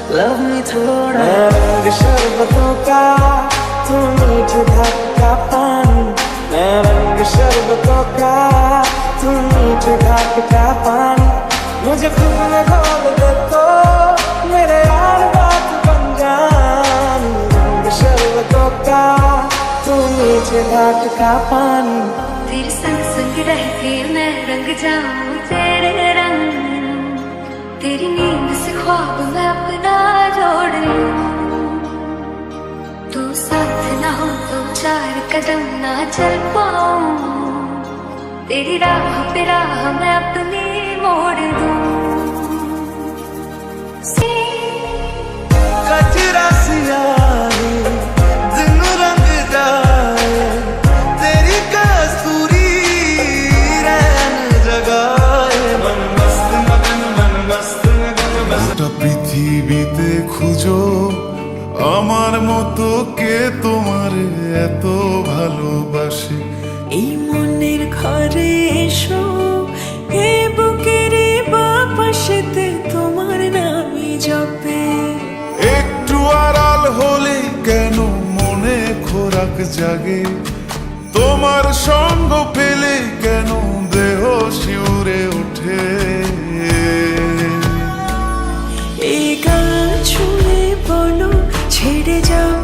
Love me थोड़ा। मैं रंग शरबतों का, तू मीठ घाट का पानी। मैं रंग शरबतों का, तू मीठ घाट का पानी। मुझे खुद में घोल दे तो मेरे यार बात बन जानी। रंग शरबतों का, तू मीठ घाट का पानी। तेरे संग संग रह के मैं रंग जाऊं तेरे रंग। तेरी नींद से ख्वाब मैं अपना जोड़ लूं। तू साथ ना हो तो 4 कदम ना चल पाऊं। तेरी राह पे राह मैं अपनी मोड़ दूं। कचरा सियाही दिन रंग जाए, तेरी कसूरी रैन जगाए। मन मस्त मगन, मन मस्त मगन, मस्त। পৃথিবীতে খুঁজো আমার মতো কে তোমার এত ভালোবাসে। এই মনের ঘরে এসো, এ বুকের বাপাশেতে তোমার নামই জপে। একটু আড়াল হলে কেন মনে খোরাক জাগে, তোমার সঙ্গ পেলে কেন দেহ শিউরে ওঠে। এই গান শুনে বলো ছেড়ে যাও